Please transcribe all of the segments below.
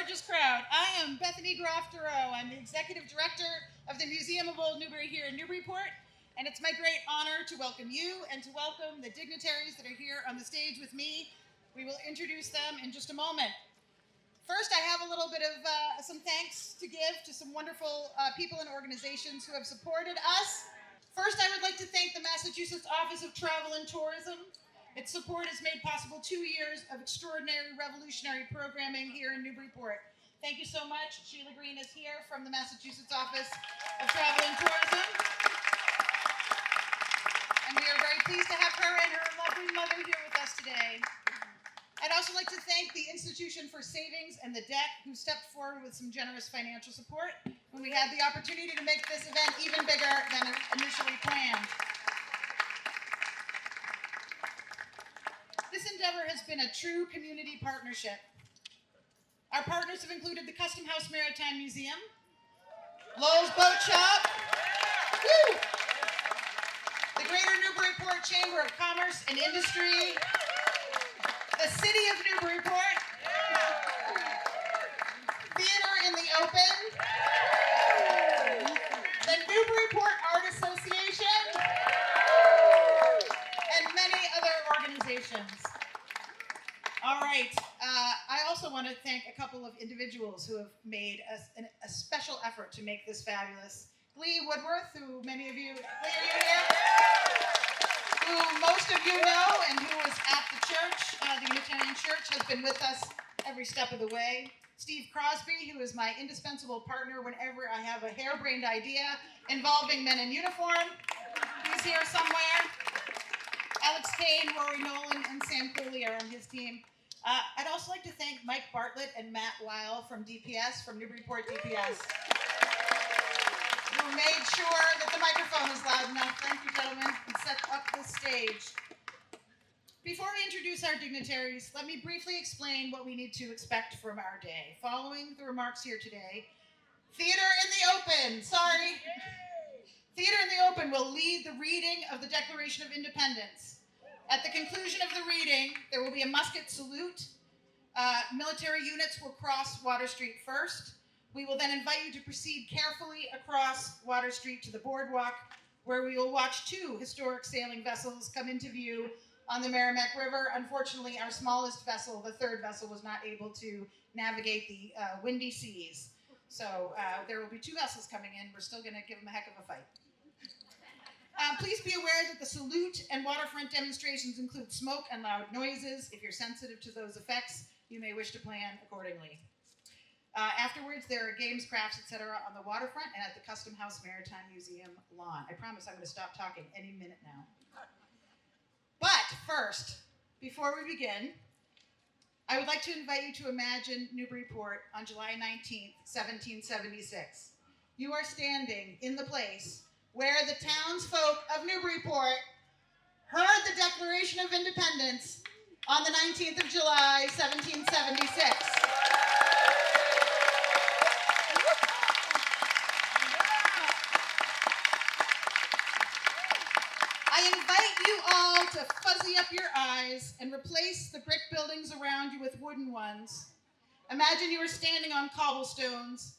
gorgeous crowd. I am Bethany Groff-Dureau. I'm the Executive Director of the Museum of Old Newbury here in Newburyport, and it's my great honor to welcome you and to welcome the dignitaries that are here on the stage with me. We will introduce them in just a moment. First, I have a little bit of some thanks to give to some wonderful people and organizations who have supported us. First, I would like to thank the Massachusetts Office of Travel and Tourism. Its support has made possible 2 years of extraordinary revolutionary programming here in Newburyport. Thank you so much. Sheila Green is here from the Massachusetts Office of Travel and Tourism. And we are very pleased to have her and her lovely mother here with us today. I'd also like to thank the Institution for Savings and the Deck, who stepped forward with some generous financial support when we had the opportunity to make this event even bigger than initially planned. This endeavor has been a true community partnership. Our partners have included the Custom House Maritime Museum, Lowell's Boat Shop, the Greater Newburyport Chamber of Commerce and Industry, the City of Newburyport, Theater in the Open, the Newburyport Art Association, and many other organizations. All right, I also want to thank a couple of individuals who have made a special effort to make this fabulous. Glee Woodworth, who many of you, Glee, are you here? Who most of you know and who was at the church, the Unitarian Church, has been with us every step of the way. Steve Crosby, who is my indispensable partner whenever I have a harebrained idea involving men in uniform. He's here somewhere. Alex Kane, Rory Nolan, and Sam Cooley are on his team. I'd also like to thank Mike Bartlett and Matt Weil from DPS, from Newburyport DPS, who made sure that the microphone was loud enough. Thank you, gentlemen, and set up the stage. Before we introduce our dignitaries, let me briefly explain what we need to expect from our day. Following the remarks here today, Theater in the Open, Theater in the Open will lead the reading of the Declaration of Independence. At the conclusion of the reading, there will be a musket salute. Military units will cross Water Street first. We will then invite you to proceed carefully across Water Street to the boardwalk, where we will watch 2 historic sailing vessels come into view on the Merrimack River. Unfortunately, our smallest vessel, the 3rd vessel, was not able to navigate the windy seas. So there will be 2 vessels coming in. We're still going to give them a heck of a fight. Please be aware that the salute and waterfront demonstrations include smoke and loud noises. If you're sensitive to those effects, you may wish to plan accordingly. Afterwards, there are games, crafts, etc. on the waterfront and at the Custom House Maritime Museum lawn. I promise I'm going to stop talking any minute now. But first, before we begin, I would like to invite you to imagine Newburyport on July 19th, 1776. You are standing in the place where the townsfolk of Newburyport heard the Declaration of Independence on the 19th of July, 1776. I invite you all to fuzzy up your eyes and replace the brick buildings around you with wooden ones. Imagine you are standing on cobblestones.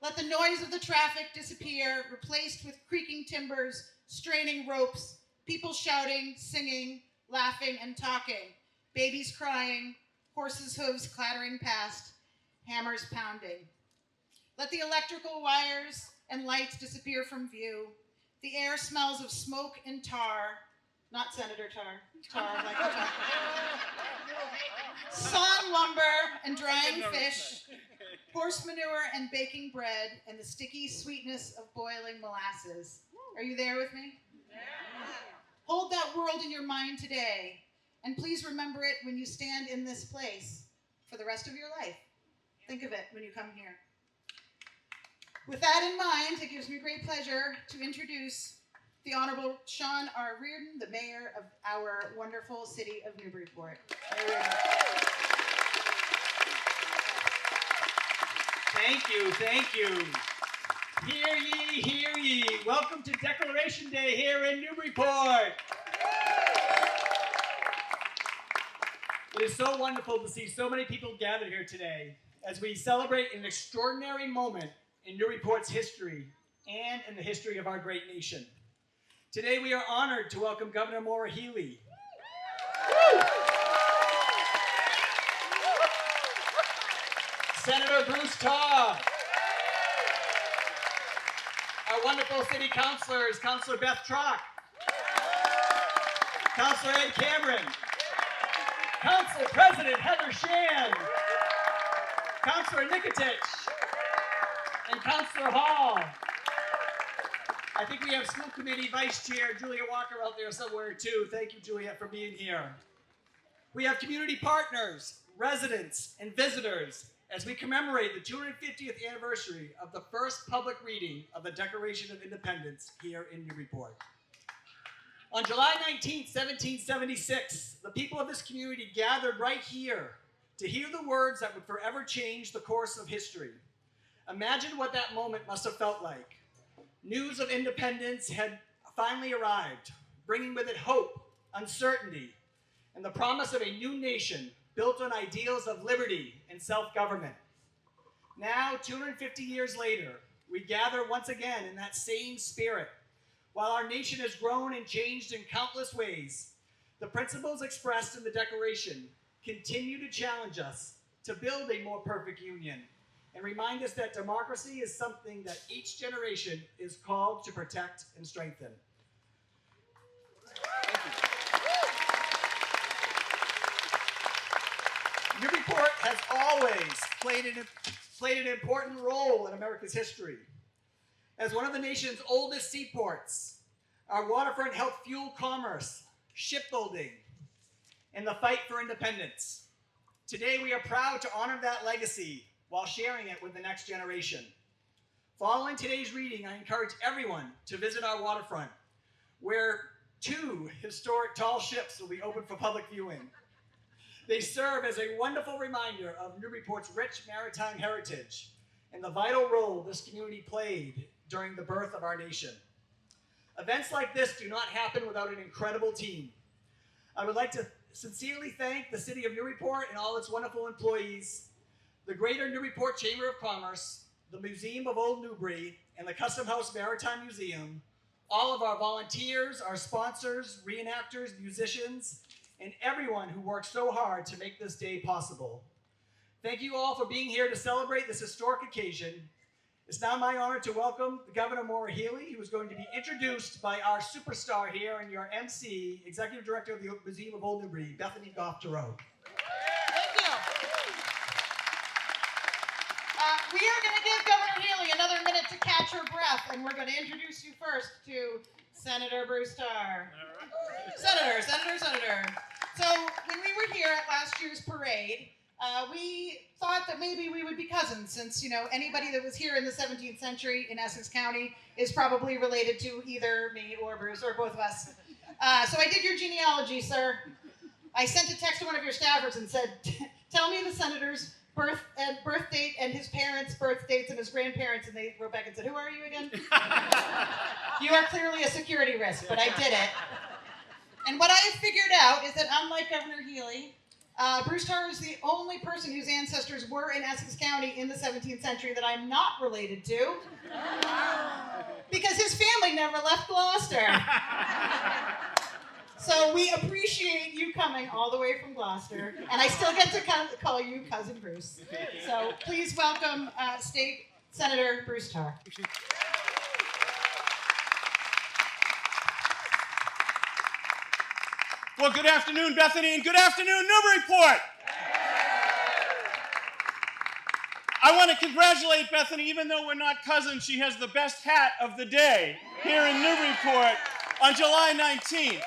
Let the noise of the traffic disappear, replaced with creaking timbers, straining ropes, people shouting, singing, laughing, and talking, babies crying, horses' hooves clattering past, hammers pounding. Let the electrical wires and lights disappear from view. The air smells of smoke and tar, not Senator Tarr, like the tar. Sawn lumber and drying fish, horse manure and baking bread, and the sticky sweetness of boiling molasses. Are you there with me? Yeah. Hold that world in your mind today, and please remember it when you stand in this place for the rest of your life. Think of it when you come here. With that in mind, it gives me great pleasure to introduce the Honorable Sean R. Reardon, the mayor of our wonderful city of Newburyport. Thank you. Hear ye, hear ye. Welcome to Declaration Day here in Newburyport. It is so wonderful to see so many people gathered here today. as we celebrate an extraordinary moment in Newburyport's history and in the history of our great nation. Today we are honored to welcome Governor Maura Healey. Senator Bruce Tarr. Our wonderful city councilors, Councilor Beth Trock, Councilor Ed Cameron, Council President Heather Shan, Councilor Nikotich, and Councilor Hall. I think we have School Committee Vice Chair Julia Walker out there somewhere too. Thank you, Juliet, for being here. We have community partners, residents, and visitors as we commemorate the 250th anniversary of the first public reading of the Declaration of Independence here in Newburyport. On July 19, 1776, the people of this community gathered right here to hear the words that would forever change the course of history. Imagine what that moment must have felt like. News of independence had finally arrived, bringing with it hope, uncertainty, and the promise of a new nation built on ideals of liberty and self-government. Now, 250 years later, we gather once again in that same spirit. While our nation has grown and changed in countless ways, the principles expressed in the Declaration continue to challenge us to build a more perfect union and remind us that democracy is something that each generation is called to protect and strengthen. Newburyport has always played an important role in America's history. As one of the nation's oldest seaports, our waterfront helped fuel commerce, shipbuilding, and the fight for independence. Today, we are proud to honor that legacy while sharing it with the next generation. Following today's reading, I encourage everyone to visit our waterfront, where 2 historic tall ships will be open for public viewing. They serve as a wonderful reminder of Newburyport's rich maritime heritage and the vital role this community played during the birth of our nation. Events like this do not happen without an incredible team. I would like to sincerely thank the City of Newburyport and all its wonderful employees, the Greater Newburyport Chamber of Commerce, the Museum of Old Newbury, and the Custom House Maritime Museum, all of our volunteers, our sponsors, reenactors, musicians, and everyone who worked so hard to make this day possible. Thank you all for being here to celebrate this historic occasion. It's now my honor to welcome Governor Maura Healey, who is going to be introduced by our superstar here and your MC, Executive Director of the Museum of Old Newbury, Bethany Goff-Giroux. Thank you. We are going to give Governor Healey another minute to catch her breath, and we're going to introduce you first to Senator Bruce Tarr. Senator. So when we were here at last year's parade, we thought that maybe we would be cousins, since, anybody that was here in the 17th century in Essex County is probably related to either me or Bruce or both of us. So I did your genealogy, sir. I sent a text to one of your staffers and said, tell me the senator's birth date and his parents' birth dates and his grandparents, and they wrote back and said, who are you again? You are clearly a security risk, but I did it. And what I have figured out is that unlike Governor Healey, Bruce Tarr is the only person whose ancestors were in Essex County in the 17th century that I'm not related to, because his family never left Gloucester. So we appreciate you coming all the way from Gloucester, and I still get to call you Cousin Bruce. So please welcome State Senator Bruce Tarr. Well, good afternoon, Bethany, and good afternoon, Newburyport. I want to congratulate Bethany. Even though we're not cousins, she has the best hat of the day here in Newburyport on July 19th.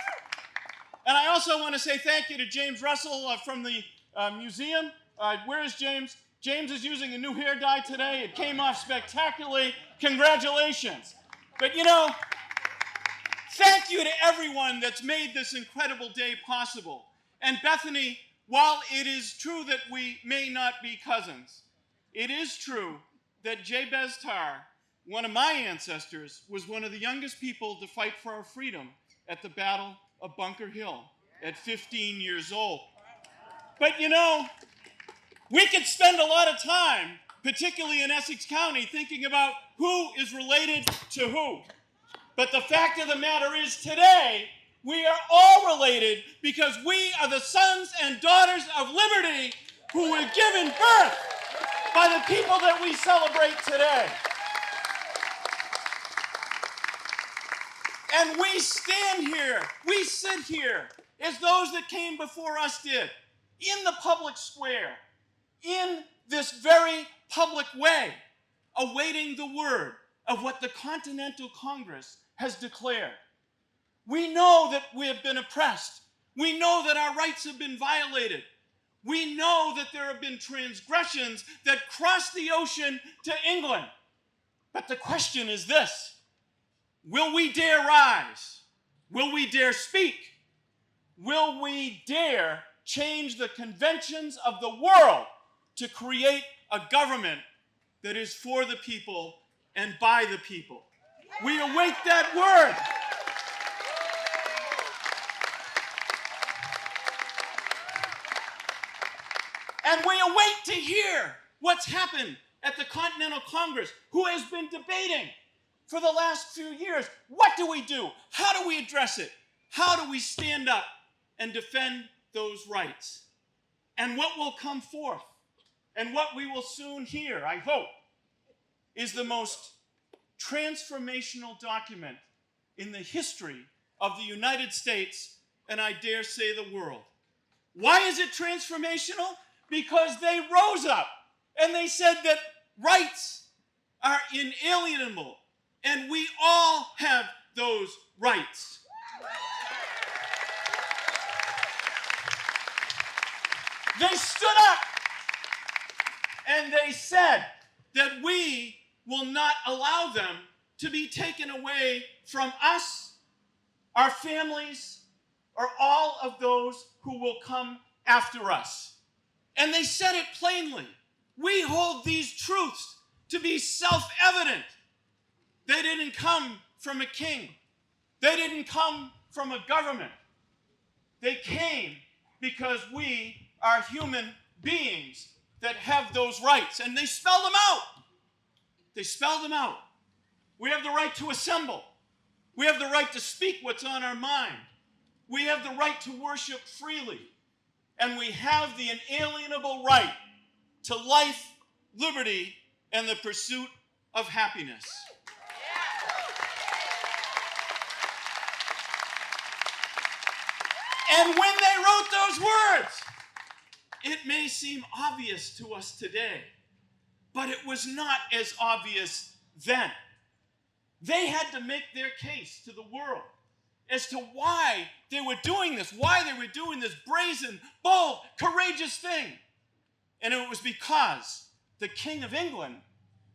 And I also want to say thank you to James Russell from the museum. Where is James? James is using a new hair dye today. It came off spectacularly. Congratulations. But thank you to everyone that's made this incredible day possible. And Bethany, while it is true that we may not be cousins, it is true that Jabez Tarr, one of my ancestors, was one of the youngest people to fight for our freedom at the Battle of Bunker Hill at 15 years old. But We could spend a lot of time, particularly in Essex County, thinking about who is related to who. But the fact of the matter is today, we are all related because we are the sons and daughters of liberty who were given birth by the people that we celebrate today. And we stand here, we sit here, as those that came before us did, in the public square, in this very public way, awaiting the word of what the Continental Congress has declared. We know that we have been oppressed. We know that our rights have been violated. We know that there have been transgressions that cross the ocean to England. But the question is this: will we dare rise? Will we dare speak? Will we dare change the conventions of the world to create a government that is for the people and by the people? We await that word. And we await to hear what's happened at the Continental Congress, who has been debating for the last few years. What do we do? How do we address it? How do we stand up and defend those rights? And what will come forth, and what we will soon hear, I hope, is the most transformational document in the history of the United States, and I dare say the world. Why is it transformational? Because they rose up and they said that rights are inalienable and we all have those rights. They stood up and they said that we will not allow them to be taken away from us, our families, or all of those who will come after us. And they said it plainly. We hold these truths to be self-evident. They didn't come from a king. They didn't come from a government. They came because we are human beings that have those rights. And they spelled them out. They spelled them out. We have the right to assemble. We have the right to speak what's on our mind. We have the right to worship freely. And we have the inalienable right to life, liberty, and the pursuit of happiness. And when they wrote those words, it may seem obvious to us today, but it was not as obvious then. They had to make their case to the world as to why they were doing this, why they were doing this brazen, bold, courageous thing. And it was because the King of England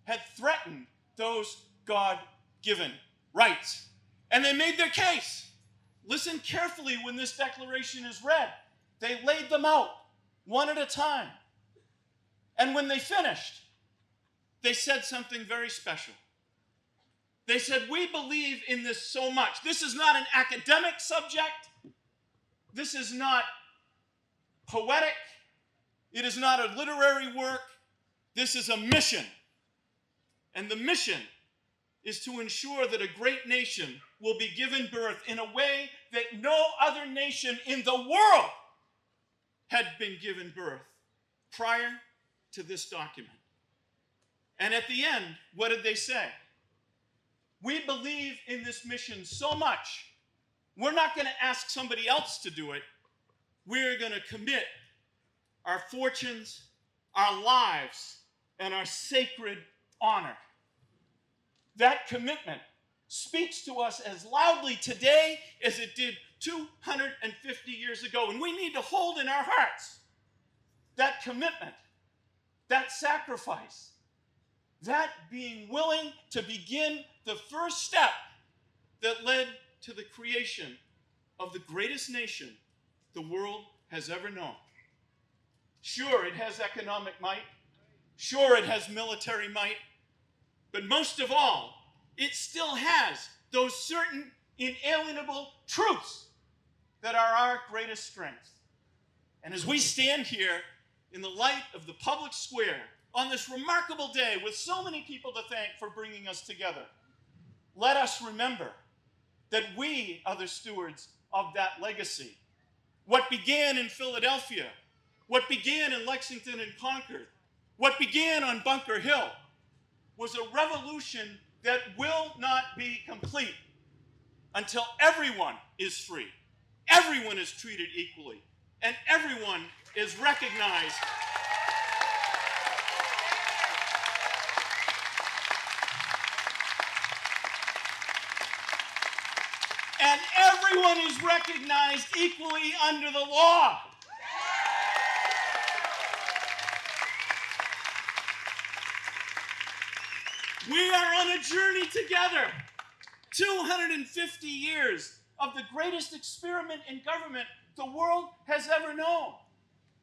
had threatened those God-given rights. And they made their case. Listen carefully when this declaration is read. They laid them out one at a time. And when they finished, they said something very special. They said, we believe in this so much. This is not an academic subject. This is not poetic. It is not a literary work. This is a mission. And the mission is to ensure that a great nation will be given birth in a way that no other nation in the world had been given birth prior to this document. And at the end, what did they say? We believe in this mission so much, we're not going to ask somebody else to do it. We're going to commit our fortunes, our lives, and our sacred honor. That commitment speaks to us as loudly today as it did 250 years ago. And we need to hold in our hearts that commitment, that sacrifice, that being willing to begin the first step that led to the creation of the greatest nation the world has ever known. Sure, it has economic might. Sure, it has military might. But most of all, it still has those certain inalienable truths that are our greatest strength. And as we stand here in the light of the public square, on this remarkable day with so many people to thank for bringing us together, let us remember that we are the stewards of that legacy. What began in Philadelphia, what began in Lexington and Concord, what began on Bunker Hill was a revolution that will not be complete until everyone is free, everyone is treated equally, and everyone is recognized and everyone is recognized equally under the law. We are on a journey together. 250 years of the greatest experiment in government the world has ever known.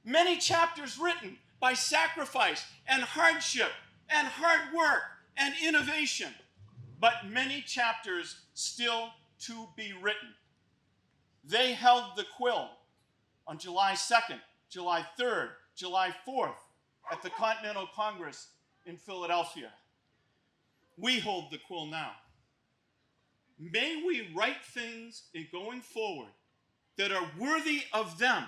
Many chapters written by sacrifice and hardship and hard work and innovation, but many chapters still to be written. They held the quill on July 2nd, July 3rd, July 4th at the Continental Congress in Philadelphia. We hold the quill now. May we write things in going forward that are worthy of them,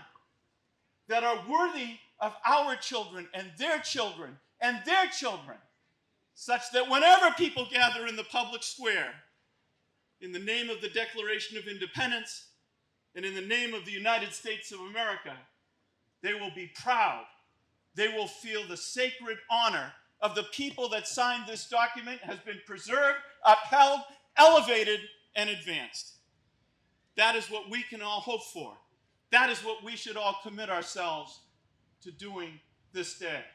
that are worthy of our children and their children and their children, such that whenever people gather in the public square, in the name of the Declaration of Independence and in the name of the United States of America, they will be proud. They will feel the sacred honor of the people that signed this document has been preserved, upheld, elevated, and advanced. That is what we can all hope for. That is what we should all commit ourselves to doing this day.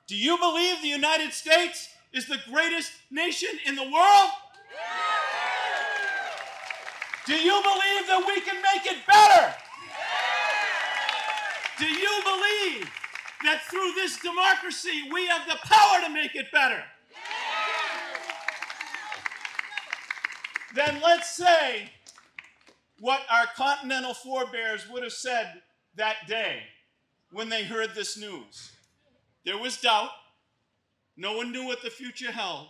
Do you believe the United States is the greatest nation in the world? Do you believe that we can make it better? Do you believe that through this democracy we have the power to make it better? Then let's say what our continental forebears would have said that day when they heard this news. There was doubt. No one knew what the future held,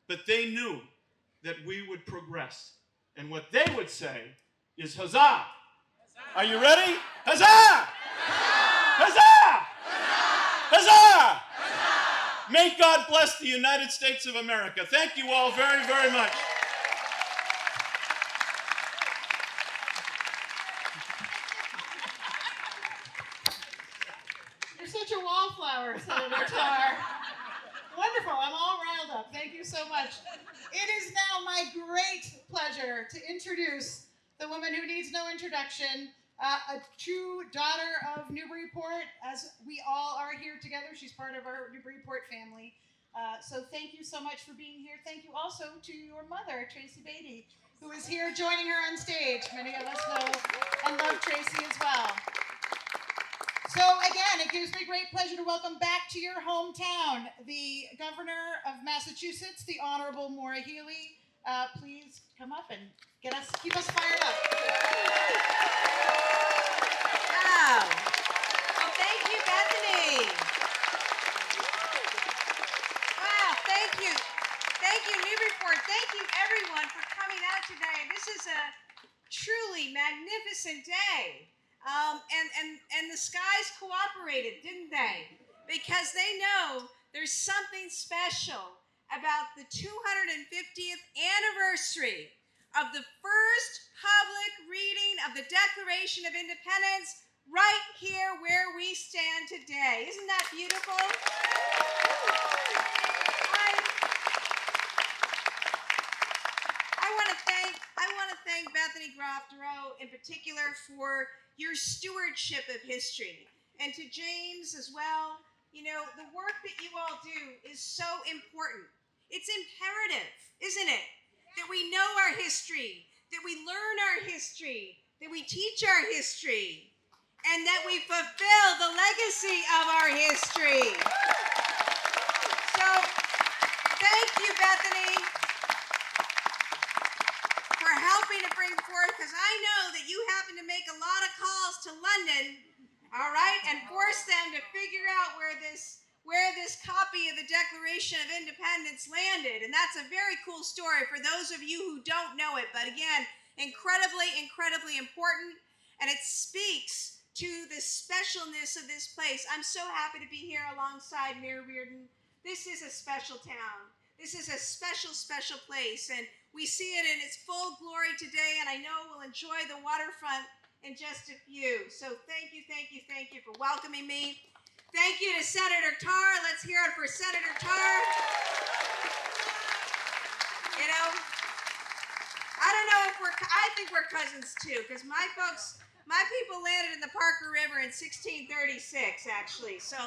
but they knew that we would progress. And what they would say is, huzzah! Are you ready? Huzzah! Huzzah! Huzzah! May God bless the United States of America. Thank you all very, very much. You're such a wallflower, Senator Tarr. Wonderful. I'm all riled up. Thank you so much. It is now my great pleasure to introduce the woman who needs no introduction, a true daughter of Newburyport, as we all are here together. She's part of our Newburyport family. So thank you so much for being here. Thank you also to your mother, Tracy Beatty, who is here joining her on stage. Many of us know and love Tracy as well. So again, it gives me great pleasure to welcome back to your hometown the Governor of Massachusetts, the Honorable Maura Healey. Please come up and keep us fired up. Wow. Well, thank you, Bethany. Wow, thank you. Thank you, Newburyport. Thank you, everyone, for coming out today. This is a truly magnificent day. And the skies cooperated, didn't they? Because they know there's something special about the 250th anniversary of the first public reading of the Declaration of Independence right here where we stand today. Isn't that beautiful? I want to thank Bethany Groff-Dureau in particular for your stewardship of history. And to James as well, you know, the work that you all do is so important. It's imperative, isn't it? That we know our history, that we learn our history, that we teach our history, and that we fulfill the legacy of our history. So, thank you, Bethany, for helping to bring forth, because I know that you happen to make a lot of calls to London All right, and force them to figure out where this copy of the Declaration of Independence landed. And that's a very cool story for those of you who don't know it. But again, incredibly, incredibly important. And it speaks to the specialness of this place. I'm so happy to be here alongside Mayor Reardon. This is a special town. This is a special, special place. And we see it in its full glory today. And I know we'll enjoy the waterfront in just a few. So thank you, thank you, thank you for welcoming me. Thank you to Senator Tarr. Let's hear it for Senator Tarr. You know, I don't know if I think we're cousins too, because my people landed in the Parker River in 1636, actually. So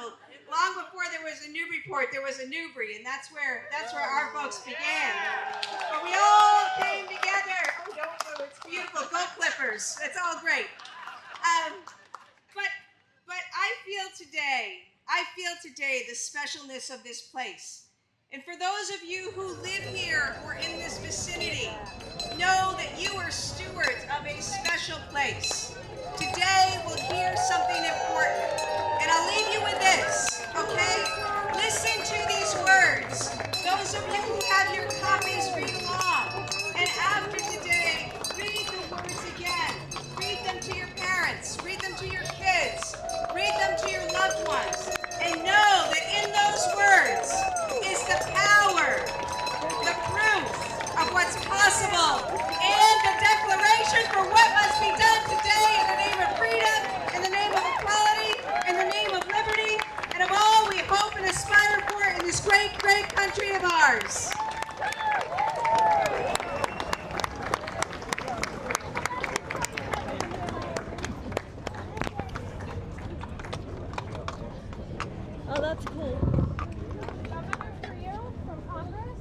long before there was a Newburyport, there was a Newbury, and that's where our folks began. But we all came together. Oh, don't go, it's beautiful. Go Clippers. It's all great. But I feel today the specialness of this place. And for those of you who live here or in this vicinity, know that you are stewards of a special place. Today we'll hear something important. And I'll leave you with this, okay? Listen to these words. Those of you who have your copies, read along. And after today, read the words again. Read them to your parents. Read them to your kids. Read them to your loved ones. And know that in those words is the power, the proof of what's possible, and the declaration for what must be done today in the name of freedom, in the name of equality, in the name of liberty, and of all we hope and aspire for in this great, great country of ours. Oh, that's cool. For you from Congress.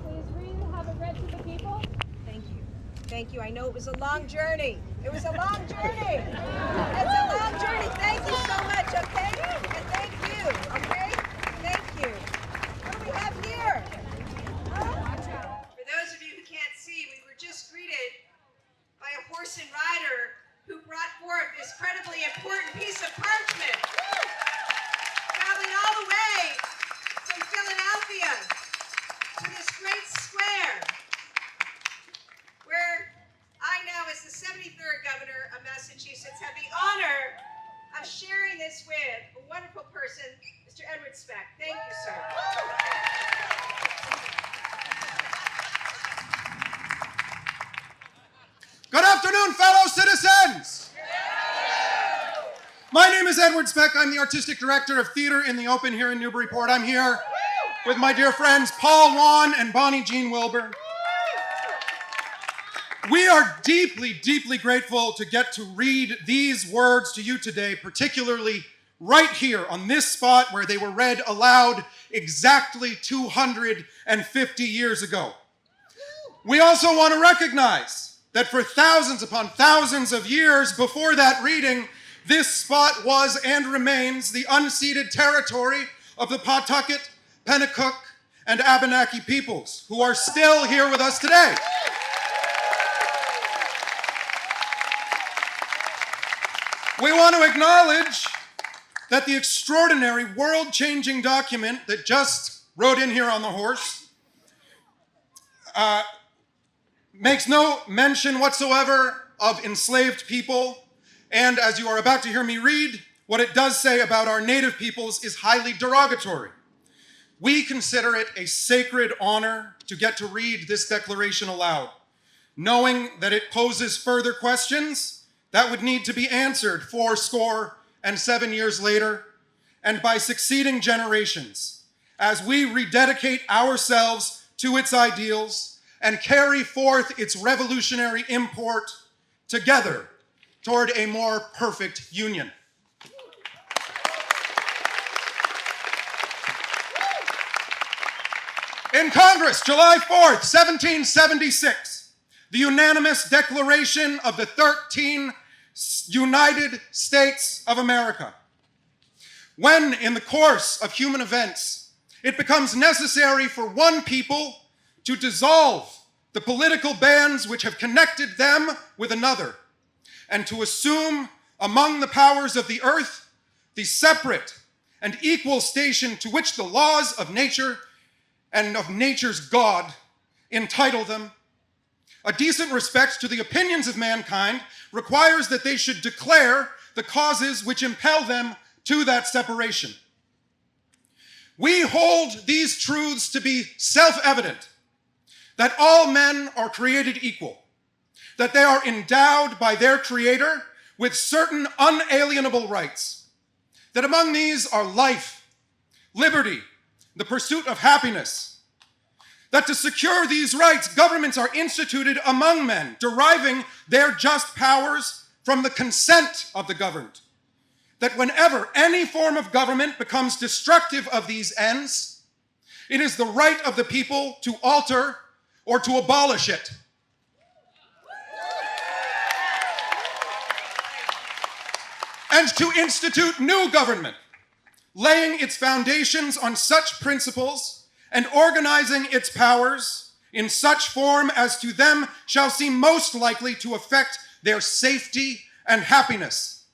Please read and have it read to the people. Thank you. Thank you. I know it was a long journey. It was a long journey. It's a long journey. Thank you so much, okay? And thank you, okay? Thank you. What do we have here? For those of you who can't see, we were just greeted by a horse and rider who brought forth this incredibly important piece of parchment, traveling all the way from Philadelphia to this great square, where I now, as the 73rd governor of Massachusetts, have the honor of sharing this with a wonderful person, Mr. Edward Speck. Thank you, sir. Good afternoon, fellow citizens. My name is Edward Speck. I'm the Artistic Director of Theater in the Open here in Newburyport. I'm here with my dear friends Paul Wan and Bonnie Jean Wilbur. We are deeply, deeply grateful to get to read these words to you today, particularly right here on this spot where they were read aloud exactly 250 years ago. We also want to recognize that for thousands upon thousands of years before that reading, this spot was and remains the unceded territory of the Pawtucket, Pennacook, and Abenaki peoples, who are still here with us today. We want to acknowledge that the extraordinary world-changing document that just rode in here on the horse makes no mention whatsoever of enslaved people, and as you are about to hear me read, what it does say about our native peoples is highly derogatory. We consider it a sacred honor to get to read this declaration aloud, knowing that it poses further questions that would need to be answered 77 years later, and by succeeding generations, as we rededicate ourselves to its ideals and carry forth its revolutionary import together toward a more perfect union. In Congress, July 4th, 1776, the unanimous declaration of the 13 United States of America. When, in the course of human events, it becomes necessary for one people to dissolve the political bands which have connected them with another, and to assume among the powers of the earth the separate and equal station to which the laws of nature and of nature's God entitle them. A decent respect to the opinions of mankind requires that they should declare the causes which impel them to that separation. We hold these truths to be self-evident, that all men are created equal, that they are endowed by their Creator with certain unalienable rights, that among these are life, liberty, the pursuit of happiness, that to secure these rights, governments are instituted among men, deriving their just powers from the consent of the governed, that whenever any form of government becomes destructive of these ends, it is the right of the people to alter or to abolish it. And to institute new government, laying its foundations on such principles and organizing its powers in such form as to them shall seem most likely to affect their safety and happiness.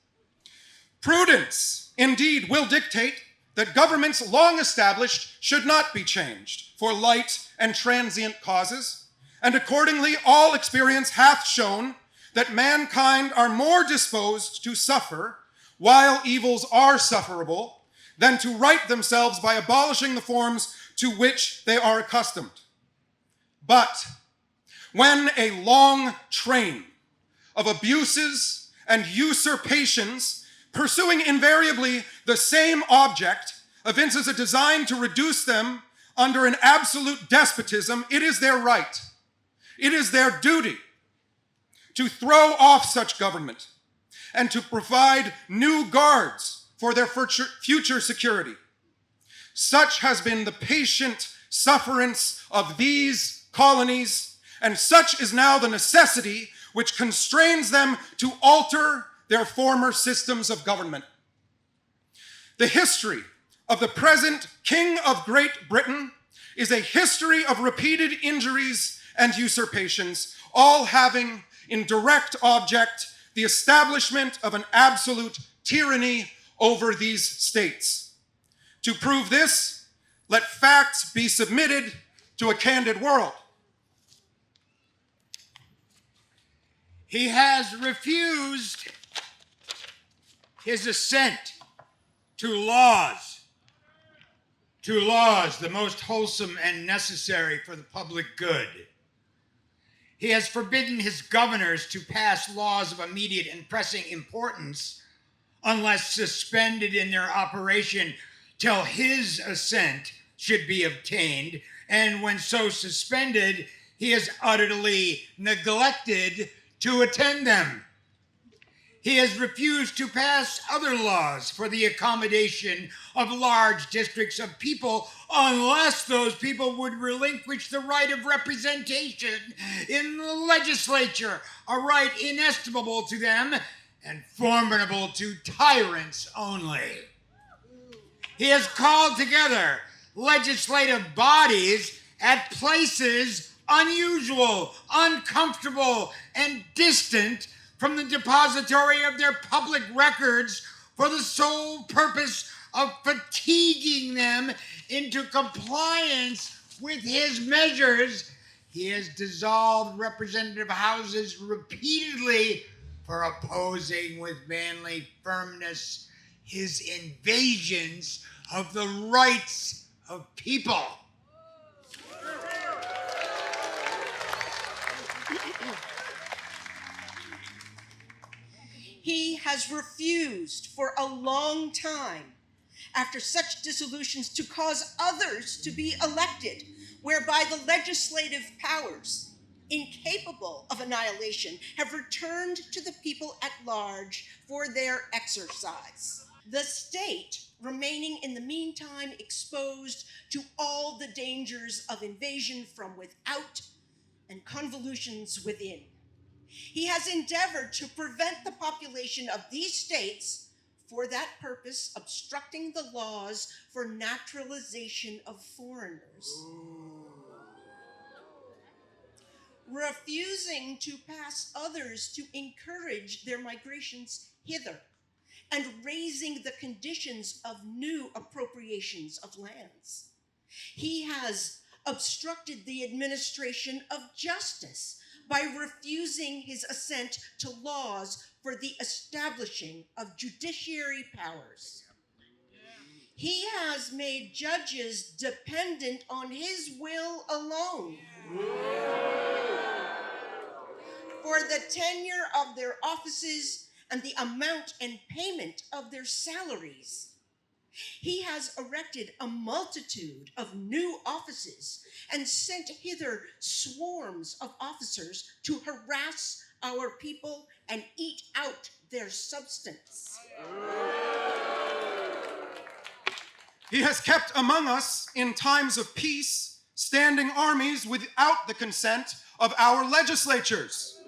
Prudence, indeed, will dictate that governments long established should not be changed for light and transient causes, and accordingly all experience hath shown that mankind are more disposed to suffer while evils are sufferable than to right themselves by abolishing the forms to which they are accustomed. But when a long train of abuses and usurpations, pursuing invariably the same object, evinces a design to reduce them under an absolute despotism, it is their right, it is their duty to throw off such government and to provide new guards for their future security. Such has been the patient sufferance of these colonies, and such is now the necessity which constrains them to alter their former systems of government. The history of the present King of Great Britain is a history of repeated injuries and usurpations, all having in direct object the establishment of an absolute tyranny over these states. To prove this, let facts be submitted to a candid world. He has refused his assent to laws, the most wholesome and necessary for the public good. He has forbidden his governors to pass laws of immediate and pressing importance unless suspended in their operation till his assent should be obtained, and when so suspended, he has utterly neglected to attend them. He has refused to pass other laws for the accommodation of large districts of people unless those people would relinquish the right of representation in the legislature, a right inestimable to them and formidable to tyrants only. He has called together legislative bodies at places unusual, uncomfortable, and distant from the depository of their public records for the sole purpose of fatiguing them into compliance with his measures. He has dissolved representative houses repeatedly for opposing with manly firmness his invasions of the rights of people. He has refused for a long time, after such dissolutions, to cause others to be elected, whereby the legislative powers, incapable of annihilation, have returned to the people at large for their exercise. The state remaining in the meantime exposed to all the dangers of invasion from without and convolutions within. He has endeavored to prevent the population of these states, for that purpose obstructing the laws for naturalization of foreigners. refusing to pass others to encourage their migrations hither, and raising the conditions of new appropriations of lands. He has obstructed the administration of justice by refusing his assent to laws for the establishing of judiciary powers. He has made judges dependent on his will alone for the tenure of their offices and the amount and payment of their salaries. He has erected a multitude of new offices and sent hither swarms of officers to harass our people and eat out their substance. He has kept among us in times of peace standing armies without the consent of our legislatures.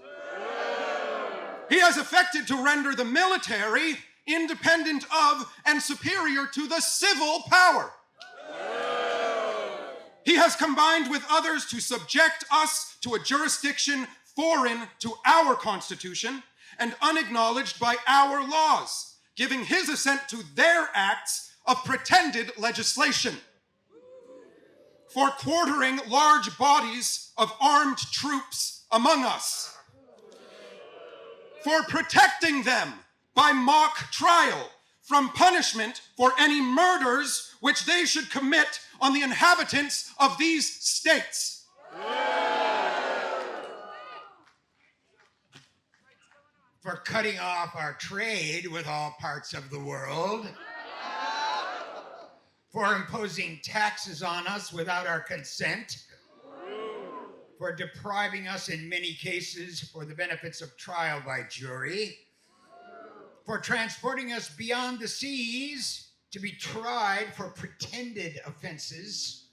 He has affected to render the military independent of and superior to the civil power. He has combined with others to subject us to a jurisdiction foreign to our Constitution and unacknowledged by our laws, giving his assent to their acts of pretended legislation, for quartering large bodies of armed troops among us, for protecting them by mock trial from punishment for any murders which they should commit on the inhabitants of these states. For cutting off our trade with all parts of the world. For imposing taxes on us without our consent. For depriving us in many cases for the benefits of trial by jury. For transporting us beyond the seas to be tried for pretended offenses,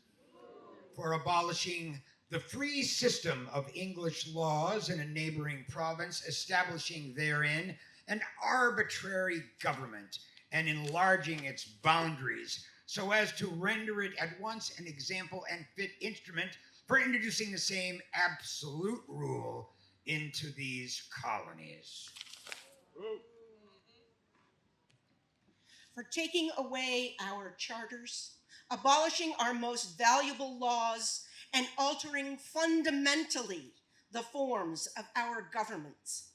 for abolishing the free system of English laws in a neighboring province, establishing therein an arbitrary government and enlarging its boundaries so as to render it at once an example and fit instrument for introducing the same absolute rule into these colonies. For taking away our charters, abolishing our most valuable laws, and altering fundamentally the forms of our governments,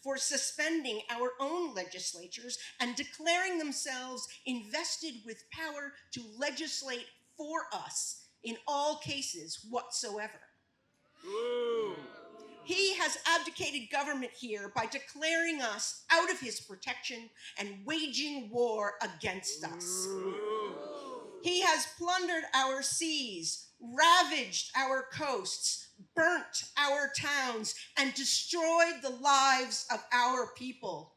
for suspending our own legislatures and declaring themselves invested with power to legislate for us in all cases whatsoever. Ooh. He has abdicated government here by declaring us out of his protection and waging war against us. He has plundered our seas, ravaged our coasts, burnt our towns, and destroyed the lives of our people.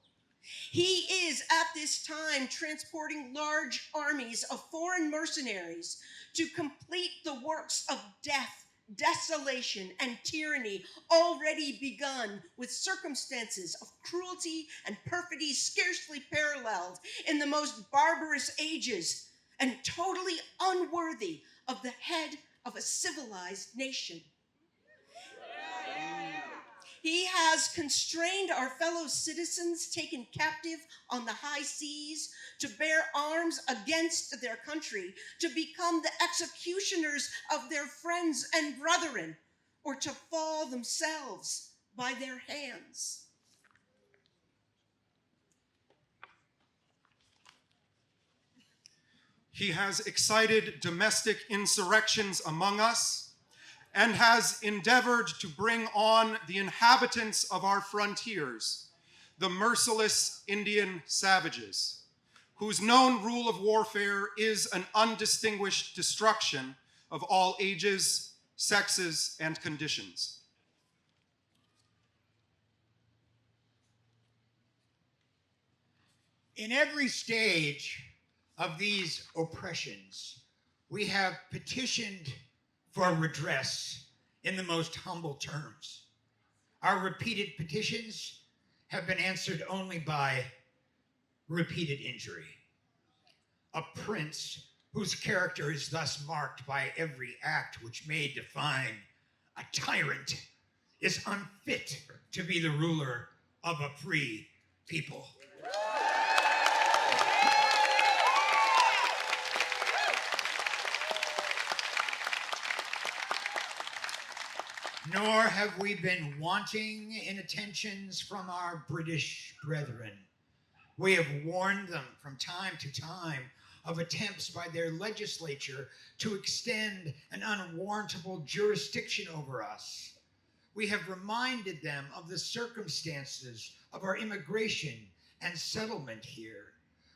He is at this time transporting large armies of foreign mercenaries to complete the works of death, desolation, and tyranny already begun with circumstances of cruelty and perfidy scarcely paralleled in the most barbarous ages and totally unworthy of the head of a civilized nation. He has constrained our fellow citizens taken captive on the high seas to bear arms against their country, to become the executioners of their friends and brethren, or to fall themselves by their hands. He has excited domestic insurrections among us and has endeavored to bring on the inhabitants of our frontiers, the merciless Indian savages, whose known rule of warfare is an undistinguished destruction of all ages, sexes, and conditions. In every stage of these oppressions, we have petitioned for redress in the most humble terms. Our repeated petitions have been answered only by repeated injury. A prince whose character is thus marked by every act which may define a tyrant is unfit to be the ruler of a free people. Nor have we been wanting in attentions from our British brethren. We have warned them from time to time of attempts by their legislature to extend an unwarrantable jurisdiction over us. We have reminded them of the circumstances of our immigration and settlement here.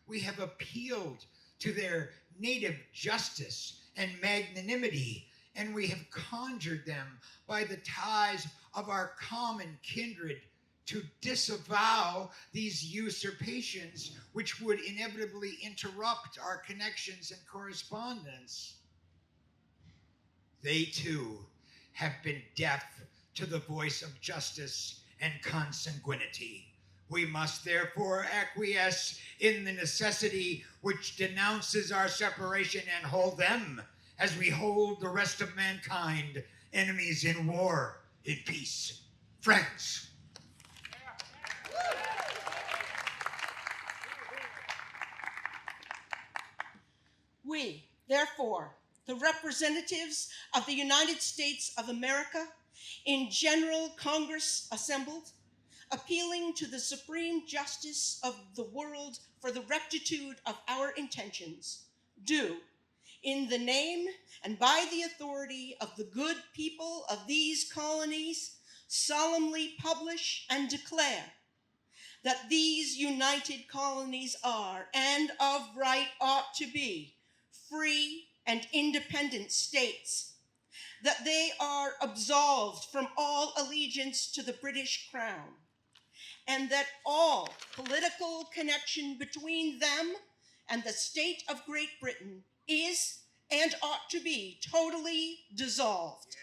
We have appealed to their native justice and magnanimity, and we have conjured them by the ties of our common kindred to disavow these usurpations which would inevitably interrupt our connections and correspondence. They too have been deaf to the voice of justice and consanguinity. We must therefore acquiesce in the necessity which denounces our separation and hold them as we hold the rest of mankind, enemies in war, in peace. Friends. We, therefore, the representatives of the United States of America, in General Congress assembled, appealing to the supreme justice of the world for the rectitude of our intentions, do, in the name and by the authority of the good people of these colonies, solemnly publish and declare that these united colonies are, and of right ought to be, free and independent states, that they are absolved from all allegiance to the British Crown, and that all political connection between them and the state of Great Britain is and ought to be totally dissolved.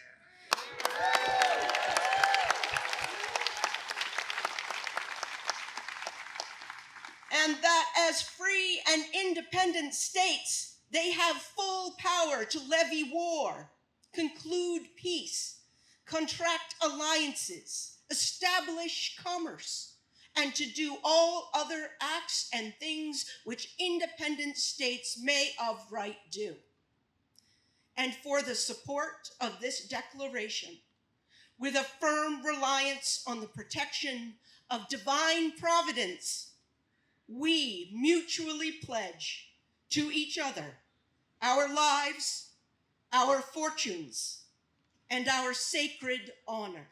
And that as free and independent states, they have full power to levy war, conclude peace, contract alliances, establish commerce, and to do all other acts and things which independent states may of right do. And for the support of this declaration, with a firm reliance on the protection of divine providence, we mutually pledge to each other our lives, our fortunes, and our sacred honor.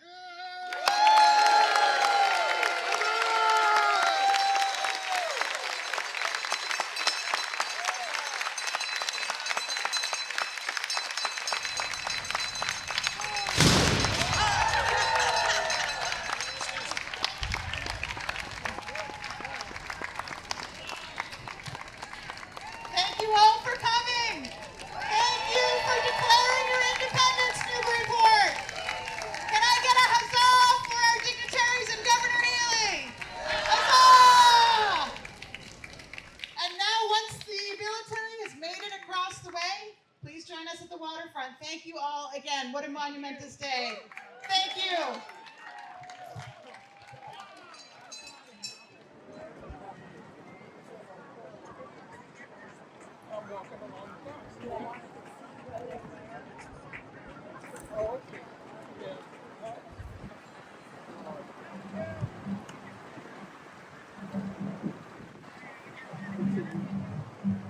Thank you all for coming. Thank you for declaring your independence, Newburyport. Can I get a huzzah for our dignitaries and Governor Healey? Huzzah! And now, once the military has made it across the way, please join us at the waterfront. Thank you all again. What a monumentous day. Thank you.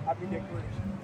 Happy Declaration.